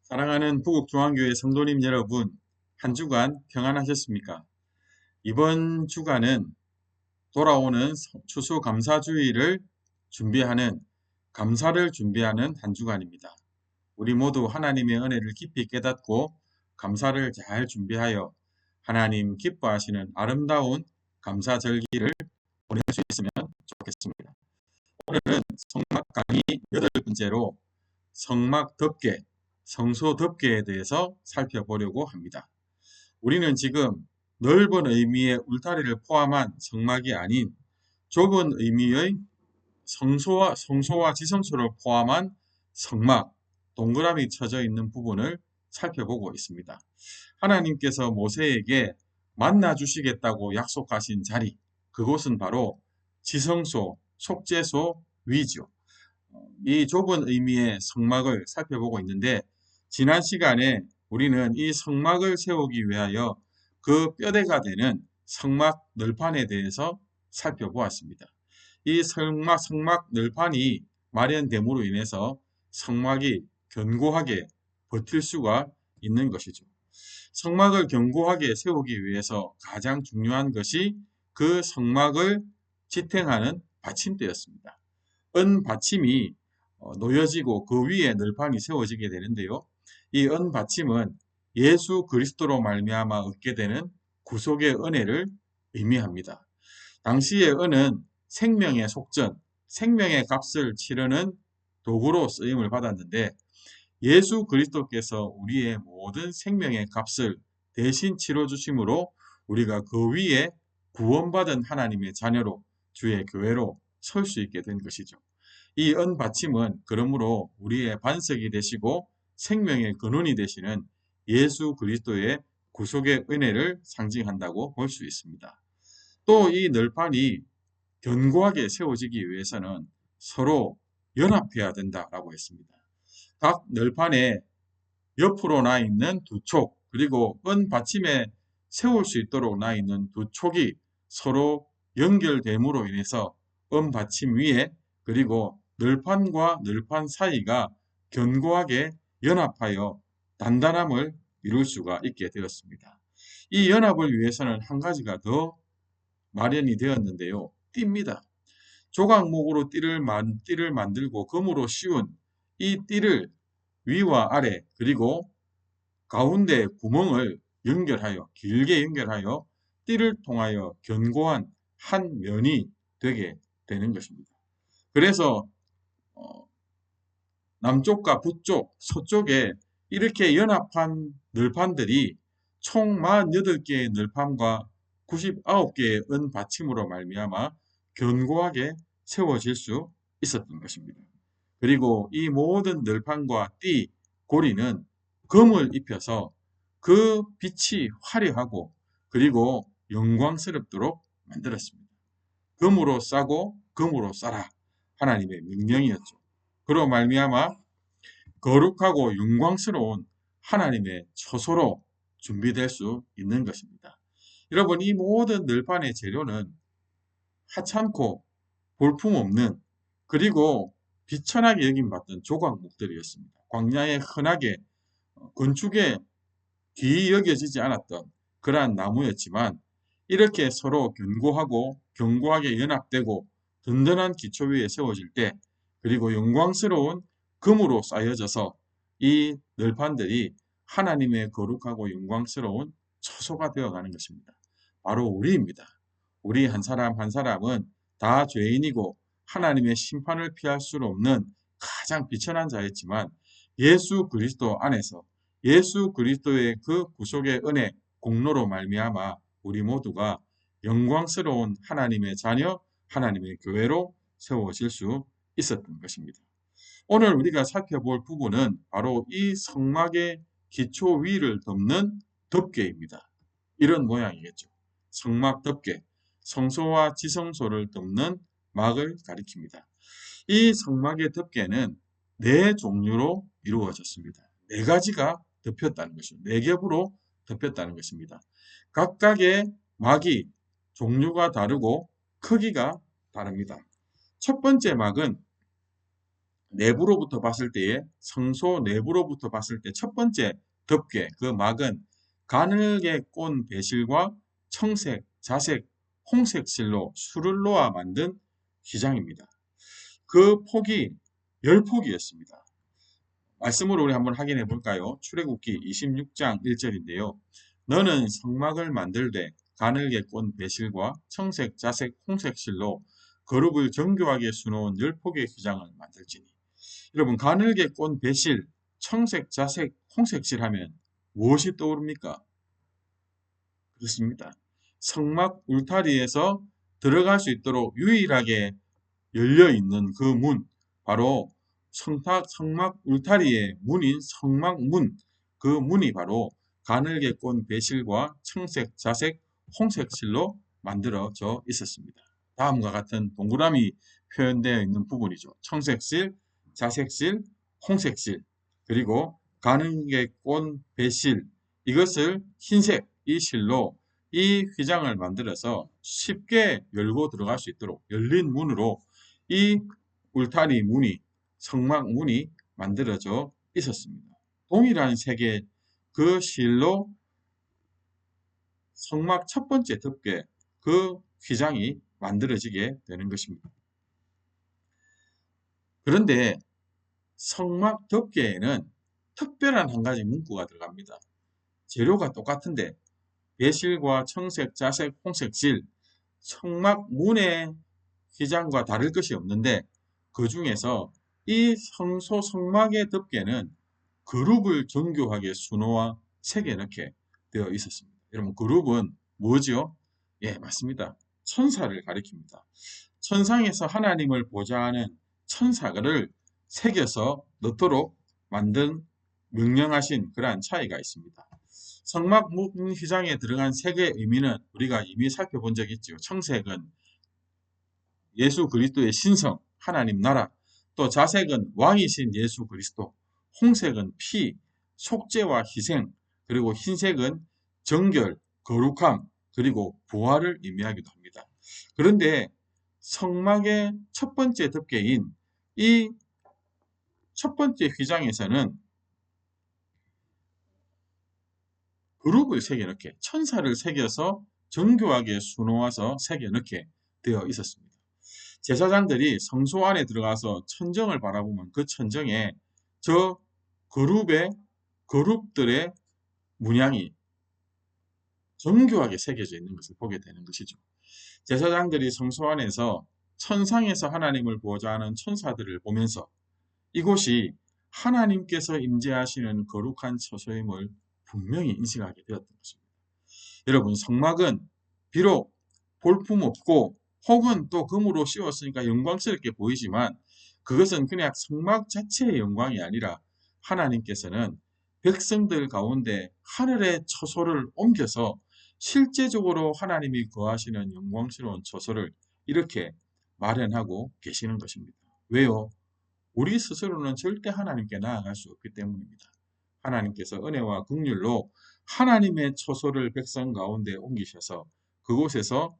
사랑하는 부국중앙교회 성도님 여러분, 한 주간 평안하셨습니까? 이번 주간은 돌아오는 추수감사주의를 준비하는, 감사를 준비하는 한 주간입니다. 우리 모두 하나님의 은혜를 깊이 깨닫고 감사를 잘 준비하여 하나님 기뻐하시는 아름다운 감사절기를 보낼 수 있으면 좋겠습니다. 오늘은 성막 강의 8번째로 성막 덮개, 성소 덮개에 대해서 살펴보려고 합니다. 우리는 지금 넓은 의미의 울타리를 포함한 성막이 아닌 좁은 의미의 성소와 지성소를 포함한 성막, 동그라미 쳐져 있는 부분을 살펴보고 있습니다. 하나님께서 모세에게 만나 주시겠다고 약속하신 자리, 그곳은 바로 지성소, 속죄소 위죠. 이 좁은 의미의 성막을 살펴보고 있는데, 지난 시간에 우리는 이 성막을 세우기 위하여 그 뼈대가 되는 성막 널판에 대해서 살펴보았습니다. 이 성막 널판이 마련됨으로 인해서 성막이 견고하게 버틸 수가 있는 것이죠. 성막을 견고하게 세우기 위해서 가장 중요한 것이 그 성막을 지탱하는 받침대였습니다. 은 받침이 놓여지고 그 위에 널판이 세워지게 되는데요. 이 은 받침은 예수 그리스도로 말미암아 얻게 되는 구속의 은혜를 의미합니다. 당시의 은은 생명의 속전, 생명의 값을 치르는 도구로 쓰임을 받았는데, 예수 그리스도께서 우리의 모든 생명의 값을 대신 치러 주심으로 우리가 그 위에 구원받은 하나님의 자녀로 주의 교회로 설 수 있게 된 것이죠. 이 은받침은 그러므로 우리의 반석이 되시고 생명의 근원이 되시는 예수 그리스도의 구속의 은혜를 상징한다고 볼 수 있습니다. 또 이 널판이 견고하게 세워지기 위해서는 서로 연합해야 된다라고 했습니다. 각 널판에 옆으로 나 있는 두 촉, 그리고 은 받침에 세울 수 있도록 나 있는 두 촉이 서로 연결됨으로 인해서 은 받침 위에, 그리고 널판과 널판 사이가 견고하게 연합하여 단단함을 이룰 수가 있게 되었습니다. 이 연합을 위해서는 한 가지가 더 마련이 되었는데요. 띠입니다. 조각목으로 띠를 만들고 금으로 씌운 이 띠를 위와 아래, 그리고 가운데 구멍을 연결하여, 길게 연결하여 띠를 통하여 견고한 한 면이 되게 되는 것입니다. 그래서 남쪽과 북쪽, 서쪽에 이렇게 연합한 널판들이 총 48개의 널판과 99개의 은 받침으로 말미암아 견고하게 세워질 수 있었던 것입니다. 그리고 이 모든 널판과 띠, 고리는 금을 입혀서 그 빛이 화려하고 그리고 영광스럽도록 만들었습니다. 금으로 싸고 금으로 싸라, 하나님의 명령이었죠. 그로 말미암아 거룩하고 영광스러운 하나님의 처소로 준비될 수 있는 것입니다. 여러분, 이 모든 널판의 재료는 하찮고 볼품없는, 그리고 비천하게 여김받던 조각목들이었습니다. 광야에 흔하게 건축에 귀히 여겨지지 않았던 그러한 나무였지만, 이렇게 서로 견고하고 견고하게 연합되고 든든한 기초 위에 세워질 때, 그리고 영광스러운 금으로 쌓여져서 이 널판들이 하나님의 거룩하고 영광스러운 처소가 되어가는 것입니다. 바로 우리입니다. 우리 한 사람 한 사람은 다 죄인이고 하나님의 심판을 피할 수 없는 가장 비천한 자였지만, 예수 그리스도 안에서 예수 그리스도의 그 구속의 은혜 공로로 말미암아 우리 모두가 영광스러운 하나님의 자녀, 하나님의 교회로 세워질 수 있었던 것입니다. 오늘 우리가 살펴볼 부분은 바로 이 성막의 기초 위를 덮는 덮개입니다. 이런 모양이겠죠. 성막 덮개, 성소와 지성소를 덮는 막을 가리킵니다. 이 성막의 덮개는 네 종류로 이루어졌습니다. 네 가지가 덮였다는 것입니다. 네 겹으로 덮였다는 것입니다. 각각의 막이 종류가 다르고 크기가 다릅니다. 첫 번째 막은 내부로부터 봤을 때에 성소 내부로부터 봤을 때 첫 번째 덮개, 그 막은 가늘게 꼰 배실과 청색, 자색, 홍색 실로 술을 놓아 만든 휘장입니다. 그 폭이 10폭이었습니다. 말씀으로 우리 한번 확인해 볼까요? 출애굽기 26장 1절인데요. 너는 성막을 만들되 가늘게 꼰 배실과 청색, 자색, 홍색 실로 거룩을 정교하게 수놓은 10폭의 휘장을 만들지니. 여러분, 가늘게 꼰 배실, 청색, 자색, 홍색 실 하면 무엇이 떠오릅니까? 그렇습니다. 성막 울타리에서 들어갈 수 있도록 유일하게 열려 있는 그 문, 바로 성막 울타리의 문인 성막문, 그 문이 바로 가늘게 꼰 배실과 청색, 자색, 홍색 실로 만들어져 있었습니다. 다음과 같은 동그라미 표현되어 있는 부분이죠. 청색실, 자색실, 홍색실, 그리고 가늘게 꼰 배실, 이것을 흰색 이 실로 이 휘장을 만들어서 쉽게 열고 들어갈 수 있도록 열린 문으로 이 울타리 문이, 성막 문이 만들어져 있었습니다. 동일한 색의 그 실로 성막 첫 번째 덮개, 그 휘장이 만들어지게 되는 것입니다. 그런데 성막 덮개에는 특별한 한 가지 문구가 들어갑니다. 재료가 똑같은데 배실과 청색, 자색, 홍색 실, 성막 문의 휘장과 다를 것이 없는데 그 중에서 이 성소 성막의 덮개는 그룹을 정교하게 수놓아 새겨 넣게 되어 있었습니다. 여러분, 그룹은 뭐죠? 예, 맞습니다. 천사를 가리킵니다. 천상에서 하나님을 보좌하는 천사를 새겨서 넣도록 만든 명령하신 그러한 차이가 있습니다. 성막 문 휘장에 들어간 색의 의미는 우리가 이미 살펴본 적이 있죠. 청색은 예수 그리스도의 신성, 하나님 나라, 또 자색은 왕이신 예수 그리스도, 홍색은 피, 속죄와 희생, 그리고 흰색은 정결, 거룩함, 그리고 부활을 의미하기도 합니다. 그런데 성막의 첫 번째 덮개인 이 첫 번째 휘장에서는 그룹을 새겨넣게, 천사를 새겨서 정교하게 수놓아서 새겨넣게 되어 있었습니다. 제사장들이 성소 안에 들어가서 천정을 바라보면 그 천정에 저 그룹들의 문양이 정교하게 새겨져 있는 것을 보게 되는 것이죠. 제사장들이 성소 안에서 천상에서 하나님을 보좌하는 천사들을 보면서 이곳이 하나님께서 임재하시는 거룩한 처소임을 분명히 인식하게 되었던 것입니다. 여러분, 성막은 비록 볼품없고 혹은 또 금으로 씌웠으니까 영광스럽게 보이지만 그것은 그냥 성막 자체의 영광이 아니라 하나님께서는 백성들 가운데 하늘의 처소를 옮겨서 실제적으로 하나님이 거하시는 영광스러운 처소를 이렇게 마련하고 계시는 것입니다. 왜요? 우리 스스로는 절대 하나님께 나아갈 수 없기 때문입니다. 하나님께서 은혜와 긍휼로 하나님의 처소를 백성 가운데 옮기셔서 그곳에서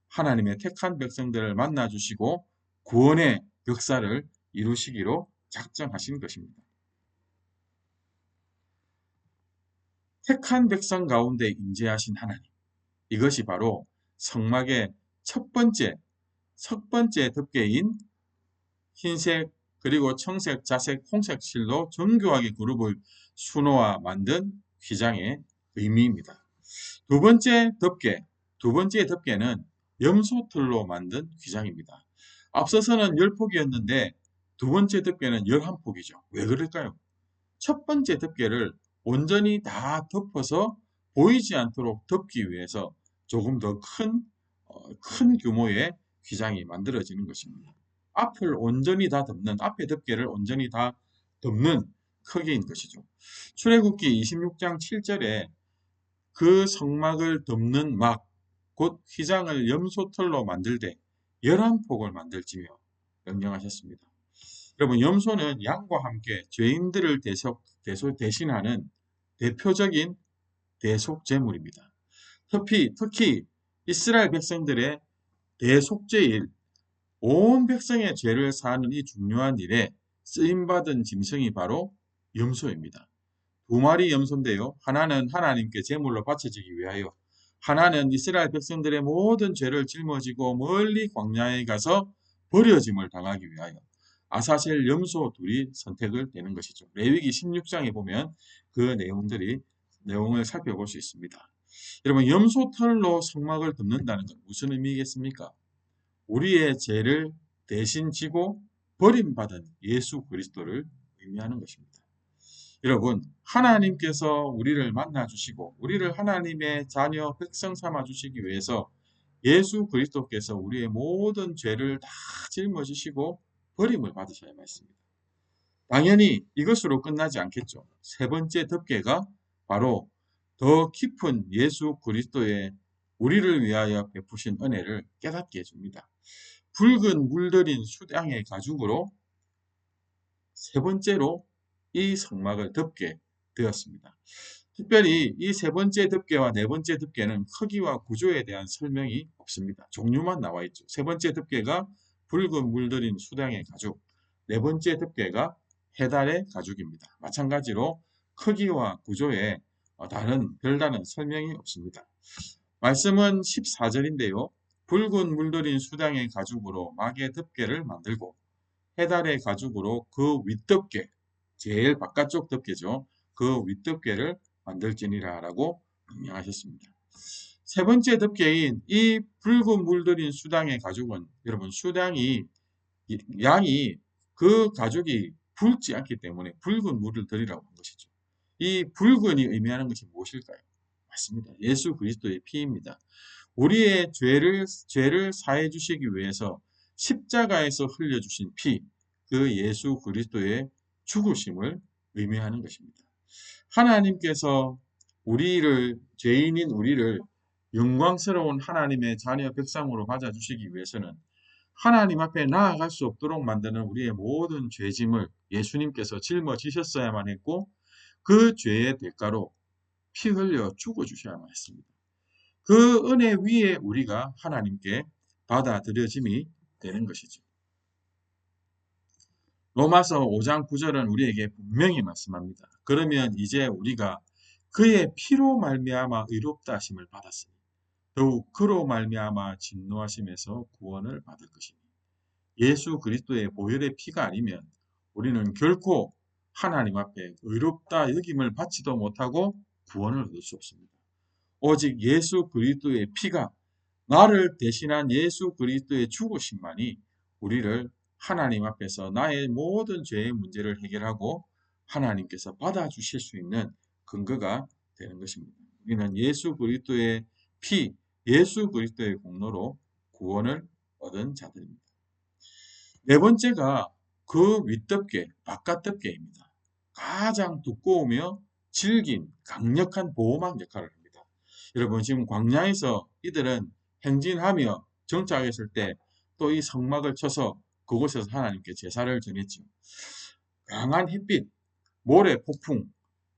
하나님의 택한 백성들을 만나주시고 구원의 역사를 이루시기로 작정하신 것입니다. 택한 백성 가운데 임재하신 하나님, 이것이 바로 성막의 첫 번째 덮개인 흰색 그리고 청색, 자색, 홍색 실로 정교하게 그룹을 수놓아 만든 휘장의 의미입니다. 두 번째 덮개는 염소털로 만든 휘장입니다. 앞서서는 10폭이었는데 두 번째 덮개는 11폭이죠. 왜 그럴까요? 첫 번째 덮개를 온전히 다 덮어서 보이지 않도록 덮기 위해서 조금 더 큰 규모의 휘장이 만들어지는 것입니다. 앞에 덮개를 온전히 다 덮는 크기인 것이죠. 출애굽기 26장 7절에 그 성막을 덮는 막, 곧 휘장을 염소털로 만들되 11폭을 만들지며 명령하셨습니다. 여러분, 염소는 양과 함께 죄인들을 대신하는 대표적인 대속제물입니다. 특히 이스라엘 백성들의 대속제일, 온 백성의 죄를 사하는 이 중요한 일에 쓰임받은 짐승이 바로 염소입니다. 두 마리 염소인데요. 하나는 하나님께 제물로 바쳐지기 위하여, 하나는 이스라엘 백성들의 모든 죄를 짊어지고 멀리 광야에 가서 버려짐을 당하기 위하여 아사셀 염소 둘이 선택을 되는 것이죠. 레위기 16장에 보면 그 내용을 살펴볼 수 있습니다. 여러분, 염소 털로 성막을 덮는다는 건 무슨 의미겠습니까? 우리의 죄를 대신 지고 버림받은 예수 그리스도를 의미하는 것입니다. 여러분, 하나님께서 우리를 만나주시고 우리를 하나님의 자녀 백성 삼아주시기 위해서 예수 그리스도께서 우리의 모든 죄를 다 짊어지시고 버림을 받으셔야 했습니다. 당연히 이것으로 끝나지 않겠죠. 세 번째 덮개가 바로 더 깊은 예수 그리스도의 우리를 위하여 베푸신 은혜를 깨닫게 해줍니다. 붉은 물들인 수량의 가죽으로 세 번째로 이 성막을 덮게 되었습니다. 특별히 이 세 번째 덮개와 네 번째 덮개는 크기와 구조에 대한 설명이 없습니다. 종류만 나와 있죠. 세 번째 덮개가 붉은 물들인 수량의 가죽, 네 번째 덮개가 해달의 가죽입니다. 마찬가지로 크기와 구조에 별다른 설명이 없습니다. 말씀은 14절인데요. 붉은 물들인 수량의 가죽으로 막의 덮개를 만들고 해달의 가죽으로 그 윗덮개, 제일 바깥쪽 덮개죠. 그 윗덮개를 만들지니라 라고 명령하셨습니다. 세 번째 덮개인 이 붉은 물들인 수량의 가죽은 여러분 양이 그 가죽이 붉지 않기 때문에 붉은 물을 들이라고 한 것이죠. 이 붉은이 의미하는 것이 무엇일까요? 맞습니다. 예수 그리스도의 피입니다. 우리의 죄를 사해 주시기 위해서 십자가에서 흘려주신 피, 그 예수 그리스도의 죽으심을 의미하는 것입니다. 하나님께서 죄인인 우리를 영광스러운 하나님의 자녀 백성으로 맞아주시기 위해서는 하나님 앞에 나아갈 수 없도록 만드는 우리의 모든 죄짐을 예수님께서 짊어지셨어야만 했고 그 죄의 대가로 피 흘려 죽어주셔야만 했습니다. 그 은혜 위에 우리가 하나님께 받아들여짐이 되는 것이죠. 로마서 5장 9절은 우리에게 분명히 말씀합니다. 그러면 이제 우리가 그의 피로 말미암아 의롭다 하심을 받았으니 더욱 그로 말미암아 진노하심에서 구원을 받을 것이니 예수 그리스도의 보혈의 피가 아니면 우리는 결코 하나님 앞에 의롭다 여김을 받지도 못하고 구원을 얻을 수 없습니다. 오직 예수 그리스도의 피가 나를 대신한 예수 그리스도의 죽으심만이 우리를 하나님 앞에서 나의 모든 죄의 문제를 해결하고 하나님께서 받아주실 수 있는 근거가 되는 것입니다. 우리는 예수 그리스도의 피, 예수 그리스도의 공로로 구원을 얻은 자들입니다. 네 번째가 그 윗덮개, 바깥덮개입니다. 가장 두꺼우며 질긴 강력한 보호막 역할을 합니다. 여러분, 지금 광야에서 이들은 행진하며 정착했을 때 또 이 성막을 쳐서 그곳에서 하나님께 제사를 전했죠. 강한 햇빛, 모래 폭풍,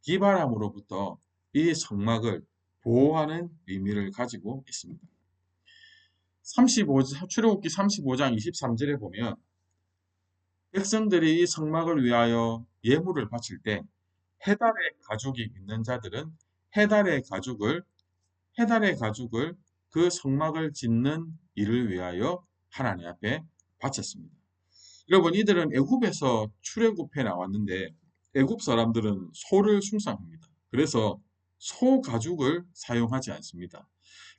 비바람으로부터 이 성막을 보호하는 의미를 가지고 있습니다. 출애굽기 35장 23절에 보면 백성들이 이 성막을 위하여 예물을 바칠 때 해달의 가죽이 있는 자들은 해달의 가죽을 그 성막을 짓는 일을 위하여 하나님 앞에 바쳤습니다. 여러분, 이들은 애굽에서 출애굽해 나왔는데 애굽 사람들은 소를 숭상합니다. 그래서 소 가죽을 사용하지 않습니다.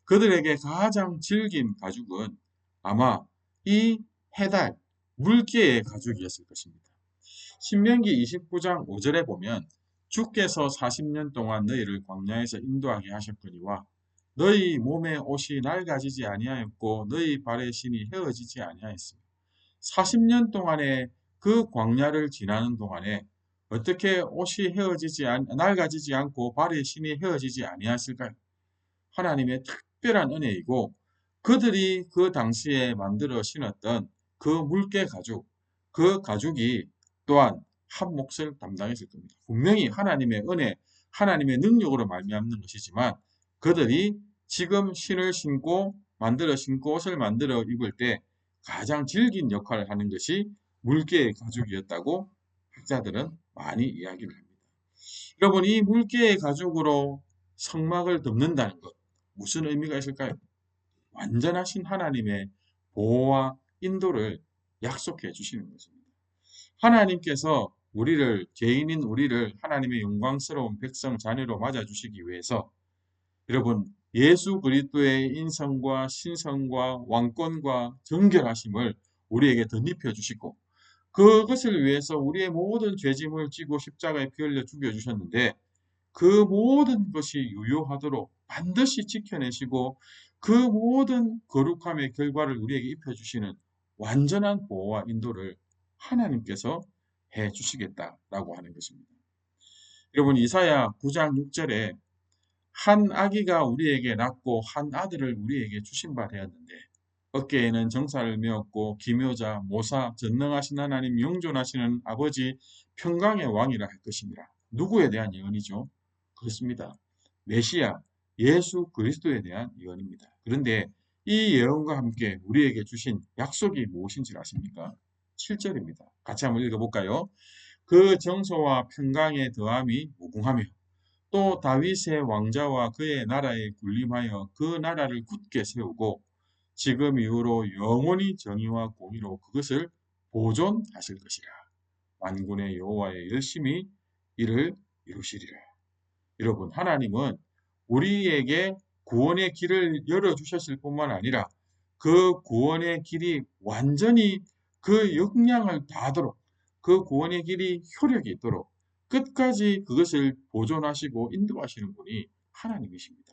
그들에게 가장 질긴 가죽은 아마 이 해달, 물개의 가죽이었을 것입니다. 신명기 29장 5절에 보면 주께서 40년 동안 너희를 광야에서 인도하게 하셨거니와 너희 몸의 옷이 낡아지지 아니하였고 너희 발의 신이 헤어지지 아니하였으며 40년 동안의 그 광야를 지나는 동안에 어떻게 옷이 낡아지지 않고 발의 신이 헤어지지 아니하였을까요? 하나님의 특별한 은혜이고 그들이 그 당시에 만들어 신었던 그 물개 가죽, 그 가죽이 또한 한 몫을 담당했을 겁니다. 분명히 하나님의 은혜, 하나님의 능력으로 말미암는 것이지만 그들이 지금 옷을 신고 옷을 만들어 입을 때 가장 질긴 역할을 하는 것이 물개의 가죽이었다고 학자들은 많이 이야기를 합니다. 여러분, 이 물개의 가죽으로 성막을 덮는다는 것, 무슨 의미가 있을까요? 완전하신 하나님의 보호와 인도를 약속해 주시는 것입니다. 하나님께서 우리를, 죄인인 우리를 하나님의 영광스러운 백성 자녀로 맞아주시기 위해서 여러분, 예수 그리스도의 인성과 신성과 왕권과 정결하심을 우리에게 덧입혀 주시고, 그것을 위해서 우리의 모든 죄짐을 지고 십자가에 피 흘려 죽여주셨는데, 그 모든 것이 유효하도록 반드시 지켜내시고 그 모든 거룩함의 결과를 우리에게 입혀주시는 완전한 보호와 인도를 하나님께서 해 주시겠다라고 하는 것입니다. 여러분, 이사야 9장 6절에 한 아기가 우리에게 낳고 한 아들을 우리에게 주신 바 되었는데 어깨에는 정사를 메었고 기묘자, 모사, 전능하신 하나님, 영존하시는 아버지, 평강의 왕이라 할 것입니다. 누구에 대한 예언이죠? 그렇습니다. 메시아, 예수 그리스도에 대한 예언입니다. 그런데 이 예언과 함께 우리에게 주신 약속이 무엇인지 아십니까? 7절입니다. 같이 한번 읽어볼까요? 그 정소와 평강의 더함이 무궁하며 또 다윗의 왕자와 그의 나라에 군림하여 그 나라를 굳게 세우고 지금 이후로 영원히 정의와 공의로 그것을 보존하실 것이라. 만군의 여호와의 열심히 이를 이루시리라. 여러분, 하나님은 우리에게 구원의 길을 열어주셨을 뿐만 아니라 그 구원의 길이 완전히 그 역량을 다하도록 그 구원의 길이 효력이 있도록 끝까지 그것을 보존하시고 인도하시는 분이 하나님이십니다.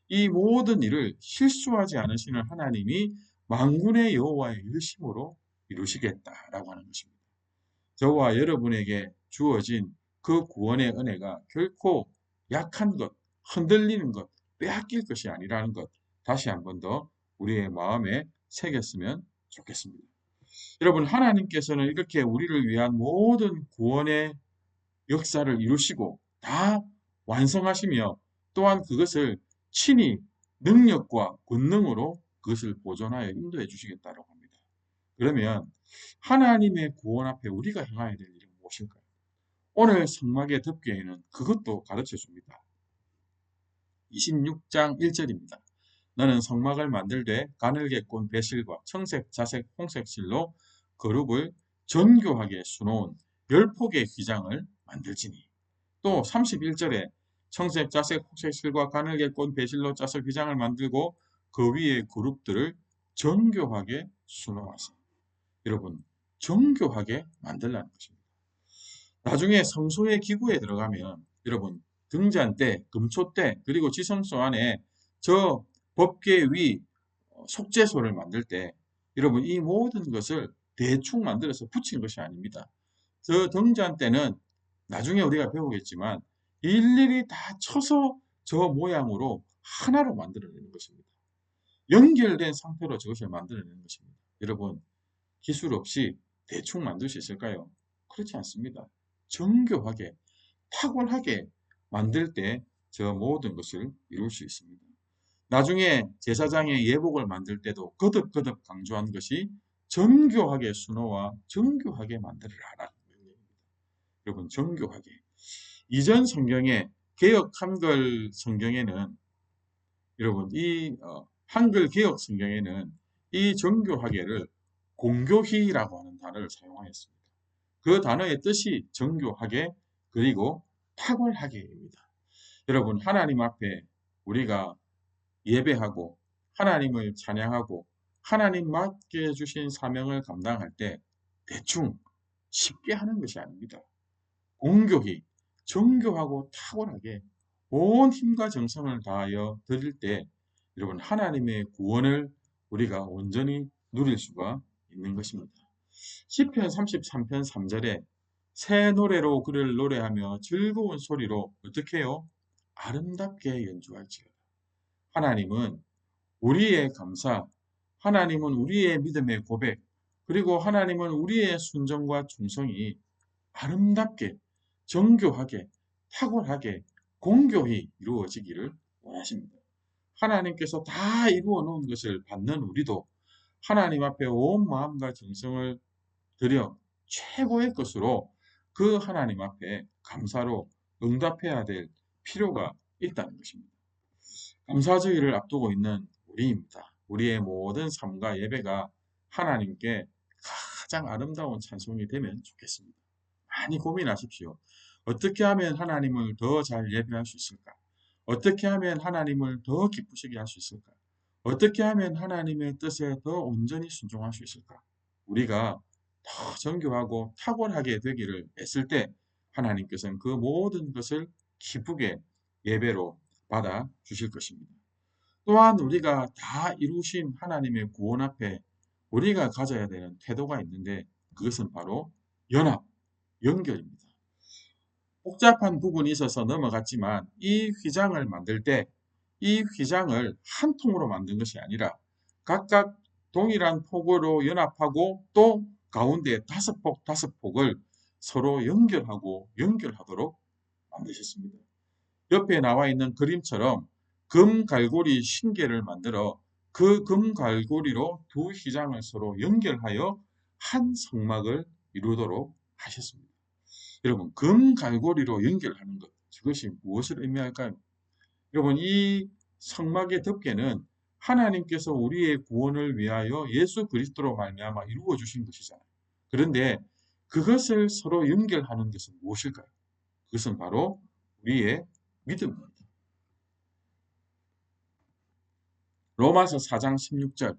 이 모든 일을 실수하지 않으시는 하나님이 만군의 여호와의 일심으로 이루시겠다라고 하는 것입니다. 저와 여러분에게 주어진 그 구원의 은혜가 결코 약한 것, 흔들리는 것, 빼앗길 것이 아니라는 것 다시 한 번 더 우리의 마음에 새겼으면 좋겠습니다. 여러분, 하나님께서는 이렇게 우리를 위한 모든 구원의 역사를 이루시고 다 완성하시며 또한 그것을 친히 능력과 권능으로 그것을 보존하여 인도해 주시겠다고 합니다. 그러면 하나님의 구원 앞에 우리가 행해야 될 일은 무엇일까요? 오늘 성막의 덮개에는 그것도 가르쳐 줍니다. 26장 1절입니다. 너는 성막을 만들되 가늘게 꼰 배실과 청색, 자색, 홍색 실로 거룩을 정교하게 수놓은 10폭의 휘장을 만들지니. 또 31절에 청색, 자색, 홍색 실과 가늘게 꼰 배실로 짜서 휘장을 만들고 그 위에 그룹들을 정교하게 수놓았습니다. 여러분, 정교하게 만들라는 것입니다. 나중에 성소의 기구에 들어가면 여러분 등잔대, 금초대 그리고 지성소 안에 저 법궤 위 속죄소를 만들 때 여러분 이 모든 것을 대충 만들어서 붙인 것이 아닙니다. 저 등잔대는 나중에 우리가 배우겠지만 일일이 다 쳐서 저 모양으로 하나로 만들어내는 것입니다. 연결된 상태로 저것을 만들어내는 것입니다. 여러분 기술 없이 대충 만들 수 있을까요? 그렇지 않습니다. 정교하게, 탁월하게 만들 때 저 모든 것을 이룰 수 있습니다. 나중에 제사장의 예복을 만들 때도 거듭거듭 강조한 것이 정교하게 수놓아 정교하게 만들어라라는 명령입니다. 여러분 정교하게. 이전 성경에 개역 한글 성경에는 여러분 이 한글 개역 성경에는 이 정교하게를 공교희라고 하는 단어를 사용하였습니다. 그 단어의 뜻이 정교하게 그리고 탁월하게입니다. 여러분 하나님 앞에 우리가 예배하고 하나님을 찬양하고 하나님 맡겨 주신 사명을 감당할 때 대충 쉽게 하는 것이 아닙니다. 공교히 정교하고 탁월하게 온 힘과 정성을 다하여 드릴 때 여러분 하나님의 구원을 우리가 온전히 누릴 수가 있는 것입니다. 시편 33편 3절에 새 노래로 그를 노래하며 즐거운 소리로 어떻게 해요? 아름답게 연주할지어다. 하나님은 우리의 감사, 하나님은 우리의 믿음의 고백, 그리고 하나님은 우리의 순종과 충성이 아름답게, 정교하게, 탁월하게, 공교히 이루어지기를 원하십니다. 하나님께서 다 이루어 놓은 것을 받는 우리도 하나님 앞에 온 마음과 정성을 들여 최고의 것으로 그 하나님 앞에 감사로 응답해야 될 필요가 있다는 것입니다. 감사주의를 앞두고 있는 우리입니다. 우리의 모든 삶과 예배가 하나님께 가장 아름다운 찬송이 되면 좋겠습니다. 많이 고민하십시오. 어떻게 하면 하나님을 더 잘 예배할 수 있을까? 어떻게 하면 하나님을 더 기쁘시게 할 수 있을까? 어떻게 하면 하나님의 뜻에 더 온전히 순종할 수 있을까? 우리가 더 정교하고 탁월하게 되기를 애쓸 때 하나님께서는 그 모든 것을 기쁘게 예배로 받아 주실 것입니다. 또한 우리가 다 이루신 하나님의 구원 앞에 우리가 가져야 되는 태도가 있는데 그것은 바로 연합, 연결입니다. 복잡한 부분이 있어서 넘어갔지만 이 휘장을 만들 때 이 휘장을 한 통으로 만든 것이 아니라 각각 동일한 폭으로 연합하고 또 가운데 다섯 폭을 서로 연결하도록 만드셨습니다. 옆에 나와 있는 그림처럼 금 갈고리 신계를 만들어 그 금 갈고리로 두 휘장을 서로 연결하여 한 성막을 이루도록 하셨습니다. 여러분, 금 갈고리로 연결하는 것, 그것이 무엇을 의미할까요? 여러분, 이 성막의 덮개는 하나님께서 우리의 구원을 위하여 예수 그리스도로 말미암아 이루어 주신 것이잖아요. 그런데 그것을 서로 연결하는 것은 무엇일까요? 그것은 바로 우리의 믿음입니다. 로마서 4장 16절.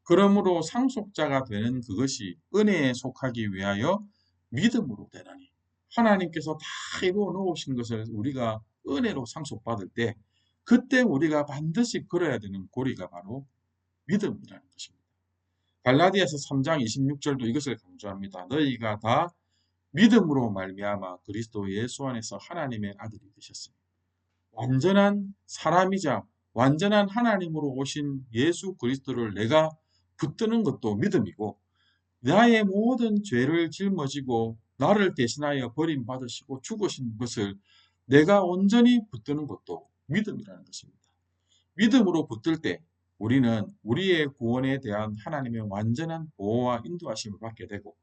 그러므로 상속자가 되는 그것이 은혜에 속하기 위하여 믿음으로 되나니. 하나님께서 다 이루어 놓으신 것을 우리가 은혜로 상속받을 때 그때 우리가 반드시 걸어야 되는 고리가 바로 믿음이라는 것입니다. 갈라디아서 3장 26절도 이것을 강조합니다. 너희가 다 믿음으로 말미암아 그리스도 예수 안에서 하나님의 아들이 되셨으니 완전한 사람이자 완전한 하나님으로 오신 예수 그리스도를 내가 붙드는 것도 믿음이고 나의 모든 죄를 짊어지고 나를 대신하여 버림받으시고 죽으신 것을 내가 온전히 붙드는 것도 믿음이라는 것입니다. 믿음으로 붙들 때 우리는 우리의 구원에 대한 하나님의 완전한 보호와 인도하심을 받게 되고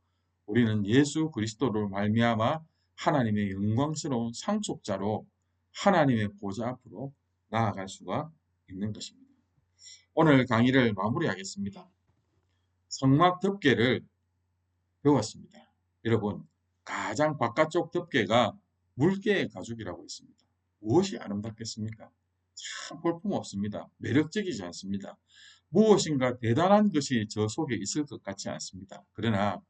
우리는 예수 그리스도를 말미암아 하나님의 영광스러운 상속자로 하나님의 보좌 앞으로 나아갈 수가 있는 것입니다. 오늘 강의를 마무리하겠습니다. 성막 덮개를 배웠습니다. 여러분, 가장 바깥쪽 덮개가 물개의 가죽이라고 했습니다. 무엇이 아름답겠습니까? 참 볼품없습니다. 매력적이지 않습니다. 무엇인가 대단한 것이 저 속에 있을 것 같지 않습니다. 그러나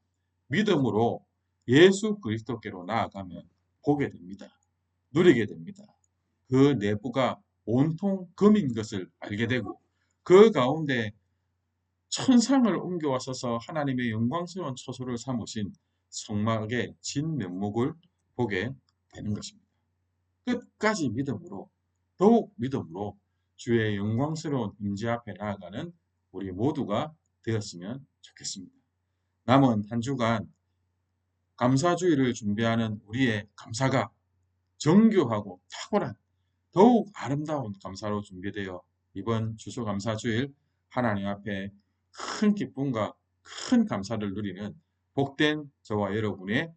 믿음으로 예수 그리스도께로 나아가면 보게 됩니다. 누리게 됩니다. 그 내부가 온통 금인 것을 알게 되고 그 가운데 천상을 옮겨와서서 하나님의 영광스러운 처소를 삼으신 성막의 진면목을 보게 되는 것입니다. 끝까지 믿음으로 더욱 믿음으로 주의 영광스러운 임재 앞에 나아가는 우리 모두가 되었으면 좋겠습니다. 남은 한 주간 감사주의를 준비하는 우리의 감사가 정교하고 탁월한 더욱 아름다운 감사로 준비되어 이번 추수감사주일 하나님 앞에 큰 기쁨과 큰 감사를 누리는 복된 저와 여러분의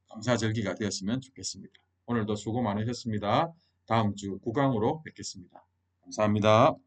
감사절기가 되었으면 좋겠습니다. 오늘도 수고 많으셨습니다. 다음 주 9강으로 뵙겠습니다. 감사합니다.